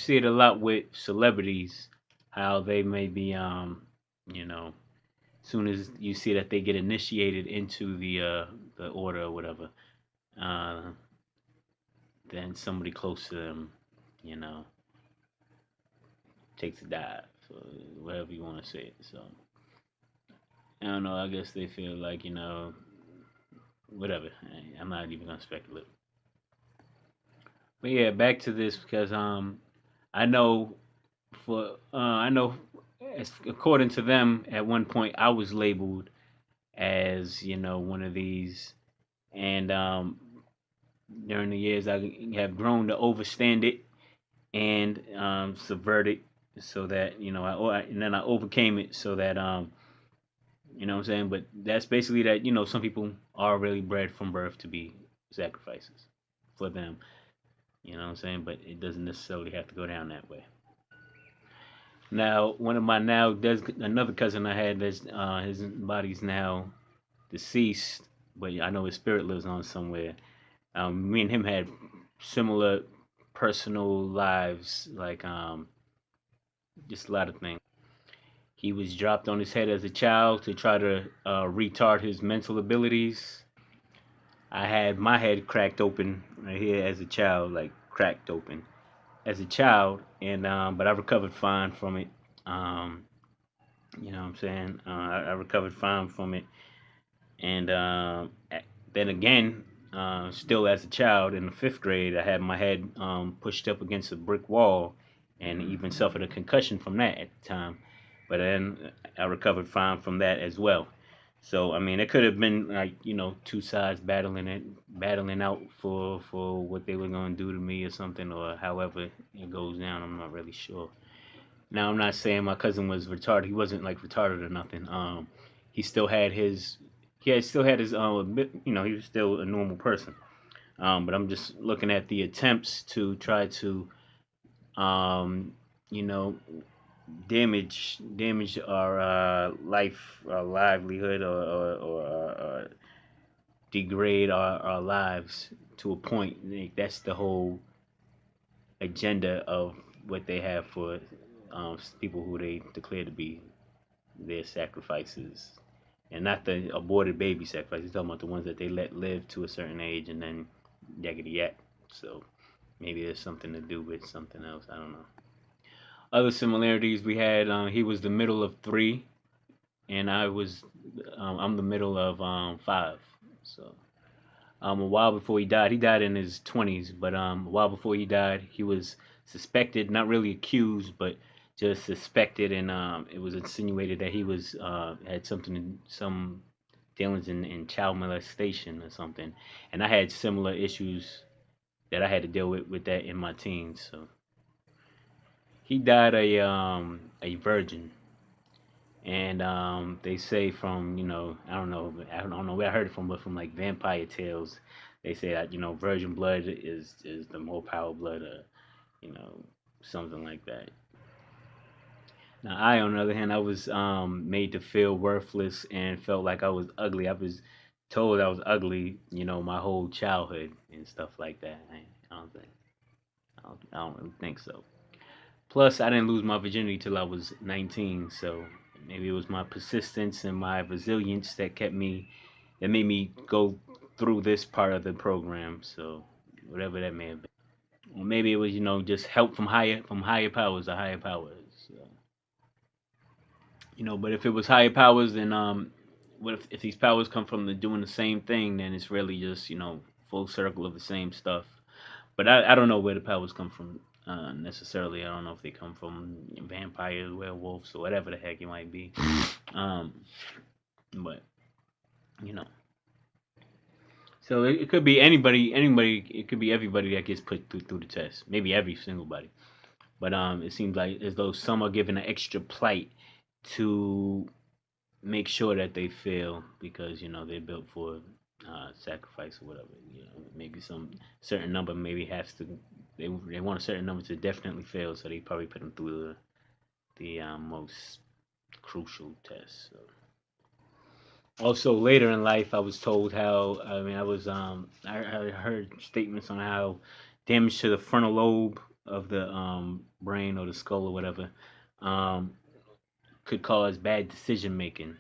see it a lot with celebrities, how they may be, you know, soon as you see that they get initiated into the order or whatever, uh, then somebody close to them, you know, takes a dive, so whatever you want to say it. So I don't know. I guess they feel like, whatever. I'm not even gonna speculate. But yeah, back to this because I know I know as according to them at one point I was labeled as one of these, and during the years I have grown to overstand it and subvert it so that and then I overcame it so that what I'm saying. But that's basically that some people are really bred from birth to be sacrifices for them. You know what I'm saying? But it doesn't necessarily have to go down that way. Now, one of my now there's another cousin I had that's his body's now deceased, but I know his spirit lives on somewhere. Me and him had similar personal lives, like just a lot of things. He was dropped on his head as a child to try to retard his mental abilities. I had my head cracked open right here as a child, like cracked open as a child, and but I recovered fine from it. Um, you know what I'm saying? I recovered fine from it, and then again, still as a child in the fifth grade, I had my head pushed up against a brick wall, and even suffered a concussion from that at the time. But then I recovered fine from that as well. So I mean, it could have been like two sides battling out for what they were gonna do to me or something, or however it goes down. I'm not really sure. Now I'm not saying my cousin was retarded. He wasn't like retarded or nothing. He still had his still had his he was still a normal person. But I'm just looking at the attempts to try to um, you know damage our life, our livelihood, or degrade our lives to a point. Like, that's the whole agenda of what they have for people who they declare to be their sacrifices, and not the aborted baby sacrifice. He's talking about the ones that they let live to a certain age and then yakety yak. So maybe there's something to do with something else. I don't know. Other similarities we had. He was the middle of three, and I'm the middle of five. So a while before he died in his 20s. But a while before he died, he was suspected, not really accused, but just suspected, and it was insinuated that he was had some dealings in child molestation or something. And I had similar issues that I had to deal with that in my teens. So he died a virgin, and they say from I don't know where I heard it from, but from like vampire tales, they say that virgin blood is the more power blood, you know something like that. Now I, on the other hand, I was made to feel worthless and felt like I was ugly. I was told I was ugly, my whole childhood and stuff like that. I don't think I don't really think so. Plus, I didn't lose my virginity till I was 19, so maybe it was my persistence and my resilience that made me go through this part of the program. So whatever that may have been, or maybe it was just help from higher powers or higher powers. So, but if it was higher powers, then what if these powers come from the doing the same thing? Then it's really just full circle of the same stuff. But I don't know where the powers come from necessarily. I don't know if they come from vampires, werewolves, or whatever the heck it might be. Um, but you know, so it could be anybody. Anybody. It could be everybody that gets put through the test. Maybe every single body. But it seems like as though some are given an extra plight to make sure that they fail because they're built for sacrifice or whatever. Maybe some certain number maybe has to. They want a certain number to definitely fail, so they probably put them through the most crucial test. So. Also, later in life, I was told how I mean I was I heard statements on how damage to the frontal lobe brain or the skull or whatever, um, could cause bad decision making.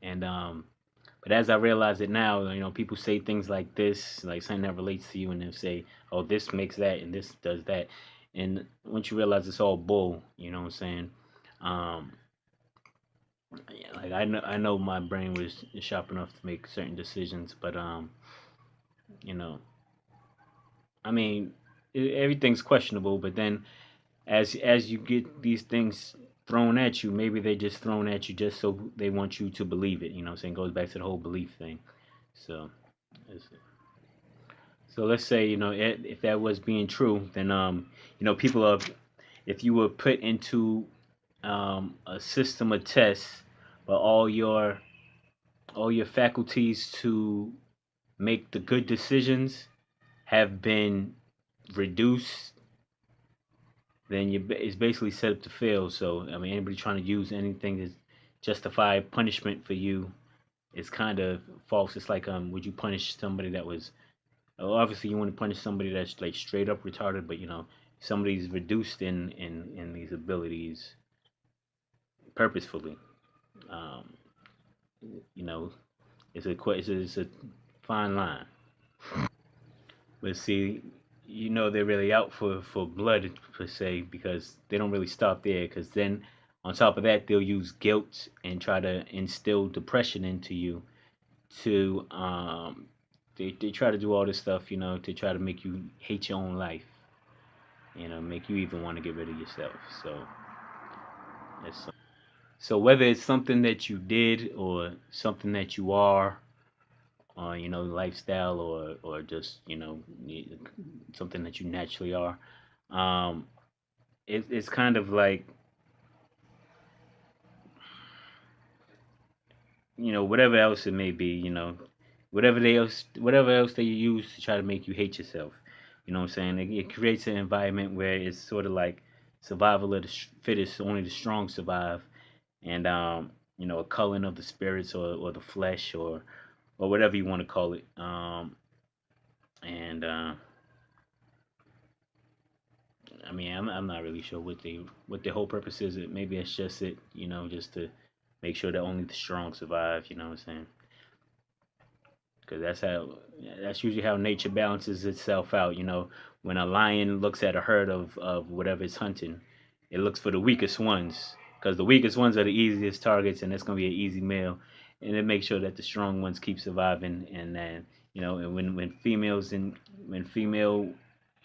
And but as I realize it now, people say things like this, like something that relates to you, and they'll say, "Oh, this makes that, and this does that." And once you realize it's all bull, you know what I'm saying? Um, yeah, like I know my brain was sharp enough to make certain decisions, but you know, I mean, everything's questionable. But then, as you get these things thrown at you, maybe they just thrown at you just so they want you to believe it. You know what I'm saying? Goes back to the whole belief thing. So, it's- so let's say if that was being true, then people are if you were put into a system of tests, but all your faculties to make the good decisions have been reduced, then it's basically set up to fail. So I mean, anybody trying to use anything to justify punishment for you is kind of false. It's like, would you punish somebody that was well, obviously you want to punish somebody that's like straight up retarded, but somebody's reduced in these abilities purposefully. Um, you know, it's a fine line. But see, they're really out for blood per se because they don't really stop there. Because then on top of that, they'll use guilt and try to instill depression into you to they try to do all this stuff, to try to make you hate your own life, make you even want to get rid of yourself. So so whether it's something that you did or something that you are, or lifestyle, or just something that you naturally are, um, it's kind of like whatever else it may be, whatever else they use to try to make you hate yourself. You know what I'm saying? It creates an environment where it's sort of like survival of the fittest, only the strong survive, and a culling of the spirits, or the flesh, or whatever you want to call it. And I mean, I'm not really sure what the whole purpose is. Maybe it's just just to make sure that only the strong survive. You know what I'm saying? Because that's usually how nature balances itself out. When a lion looks at a herd of whatever it's hunting, it looks for the weakest ones because the weakest ones are the easiest targets, and it's gonna be an easy meal, and it makes sure that the strong ones keep surviving. And then and when female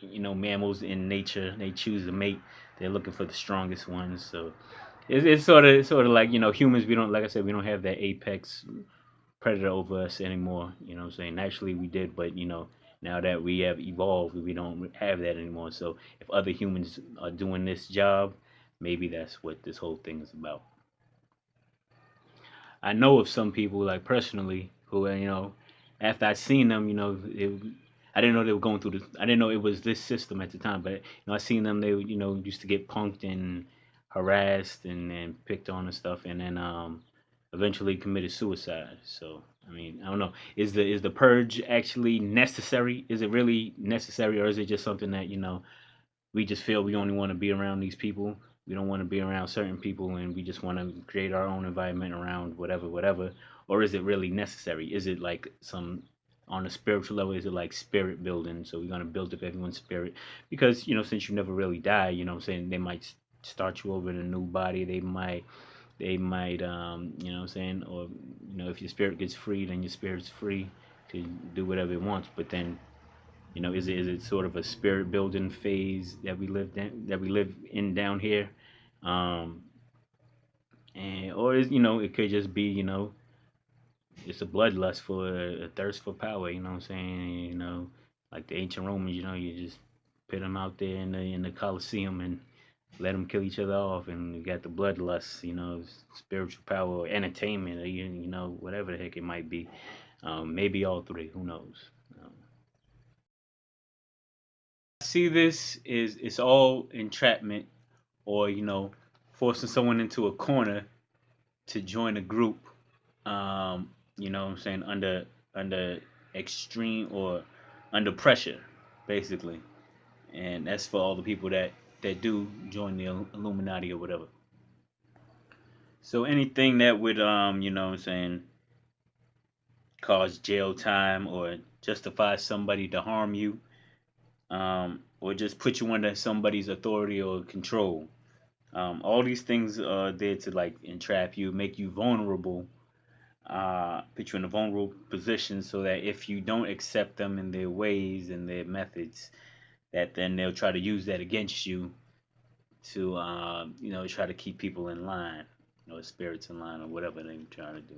mammals in nature they choose a mate, they're looking for the strongest ones. So it's sort of like humans. We don't, like I said, we don't have that apex predator over us anymore. You know what I'm saying? Naturally, we did, but now that we have evolved, we don't have that anymore. So if other humans are doing this job, maybe that's what this whole thing is about. I know of some people, like personally, who after I seen them, I didn't know they were going through this. I didn't know it was this system at the time, but I seen them. They used to get punked and harassed and picked on and stuff, and then eventually committed suicide. So I mean, I don't know. Is the purge actually necessary? Is it really necessary, or is it just something that we just feel we only want to be around these people. We don't want to be around certain people, and we just want to create our own environment around whatever, whatever. Or is it really necessary? Is it like some on a spiritual level? Is it like spirit building? So we're gonna build up everyone's spirit because since you never really die, what I'm saying, they might start you over in a new body. They might what I'm saying, or if your spirit gets free, then your spirit's free to do whatever it wants. But then is it sort of a spirit building phase that we live in down here, um, and or is it could just be just a bloodlust for a thirst for power. You know what I'm saying? Like the ancient Romans. You just put them out there in the Colosseum and let them kill each other off, and you got the bloodlust. Spiritual power, or entertainment, or whatever the heck it might be. Maybe all three. Who knows? Um, See, this is it's all entrapment, or forcing someone into a corner to join a group, what I'm saying, under extreme or under pressure, basically. and that's for all the people that do join the Illuminati or whatever. So anything that would what I'm saying, cause jail time or justify somebody to harm you, or just put you under somebody's authority or control. All these things are there to like entrap you, make you vulnerable, put you in a vulnerable position so that if you don't accept them in their ways and their methods, that then they'll try to use that against you to, try to keep people in line, spirits in line or whatever they're trying to do.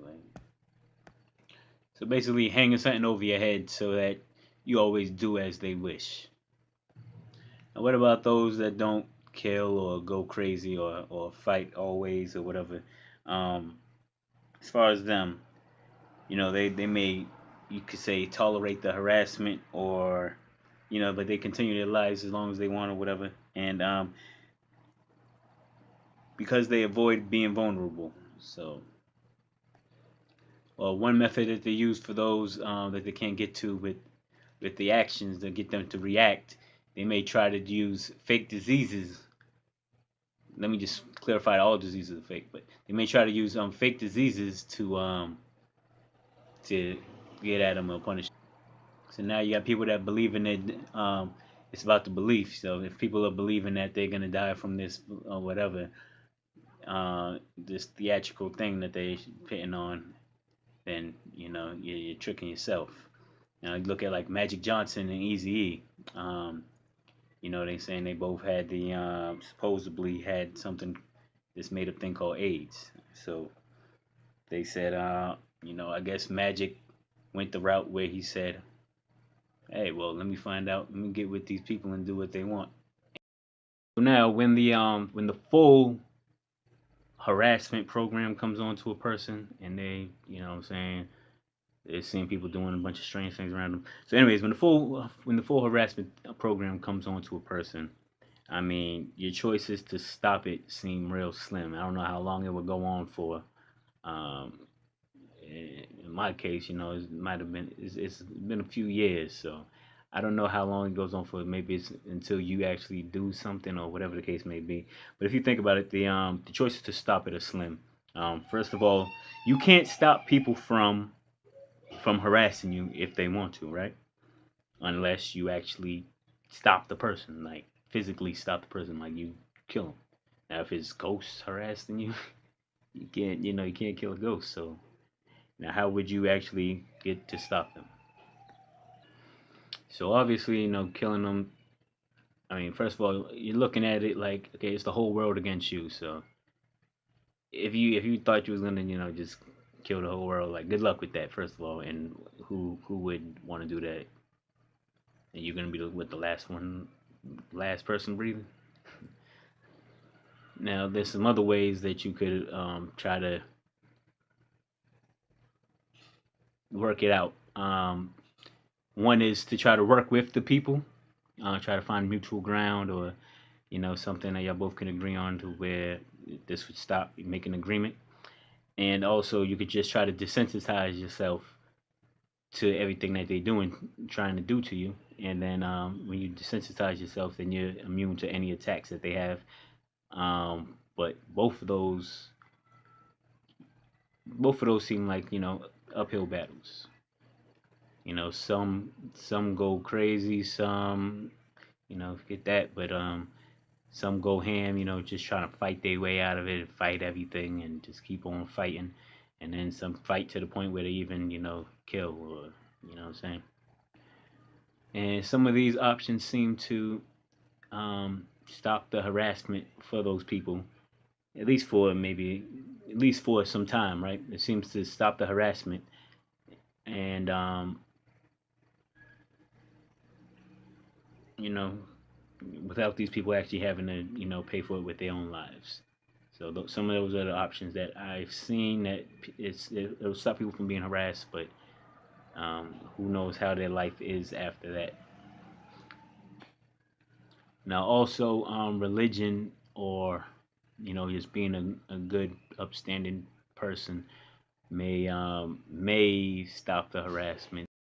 So basically, hanging something over your head so that you always do as they wish. And what about those that don't kill or go crazy or fight always or whatever? Um, as far as them, they may, you could say, tolerate the harassment or, but they continue their lives as long as they want or whatever. And because they avoid being vulnerable. So, well, one method that they use for those that they can't get to with the actions to get them to react, they may try to use fake diseases. Let me just clarify: all diseases are fake, but they may try to use fake diseases to get at them or punish them. So now you got people that believe in it. It's about the belief. So if people are believing that they're gonna die from this or whatever, this theatrical thing that they're putting on, then you're tricking yourself. Now you look at like Magic Johnson and Easy E. They saying they both had the supposedly had something, this made up thing called AIDS. So they said, I guess Magic went the route where he said, "Hey, well, let me find out. Let me get with these people and do what they want." So now, when the full harassment program comes onto a person, and they, what I'm saying, they're seeing people doing a bunch of strange things around them. So, anyways, when the full harassment program comes onto a person, I mean, your choices to stop it seem real slim. I don't know how long it would go on for. Um, in my case, it might have been it's been a few years, so I don't know how long it goes on for. Maybe it's until you actually do something or whatever the case may be. But if you think about it, the choices to stop it are slim. First of all, you can't stop people from harassing you if they want to, right? Unless you actually stop the person, like physically stop the person, like you kill them. Now, if it's ghosts harassing you, you can't kill a ghost. So now, how would you actually get to stop them? So obviously, killing them. I mean, first of all, you're looking at it like, okay, it's the whole world against you. So if you thought you was gonna, just kill the whole world, like, good luck with that. First of all, and who would want to do that? And you're gonna be with the last one, last person breathing. Now, there's some other ways that you could try to work it out. One is to try to work with the people, try to find mutual ground or something that y'all both can agree on to where this would stop. Make an agreement, and also you could just try to desensitize yourself to everything that they're doing, trying to do to you, and then when you desensitize yourself, then you're immune to any attacks that they have. But both of those seem like uphill battles. Some go crazy, some get that, but some go ham, just trying to fight their way out of it, fight everything, and just keep on fighting. And then some fight to the point where they even, kill, or, what I'm saying? And some of these options seem to stop the harassment for those people, at least for maybe, at least for some time, right? It seems to stop the harassment. And, you know, without these people actually having to, pay for it with their own lives. So some of those are the options that I've seen that it'll stop people from being harassed, but who knows how their life is after that. Now, also, religion or just being a good, upstanding person may stop the harassment.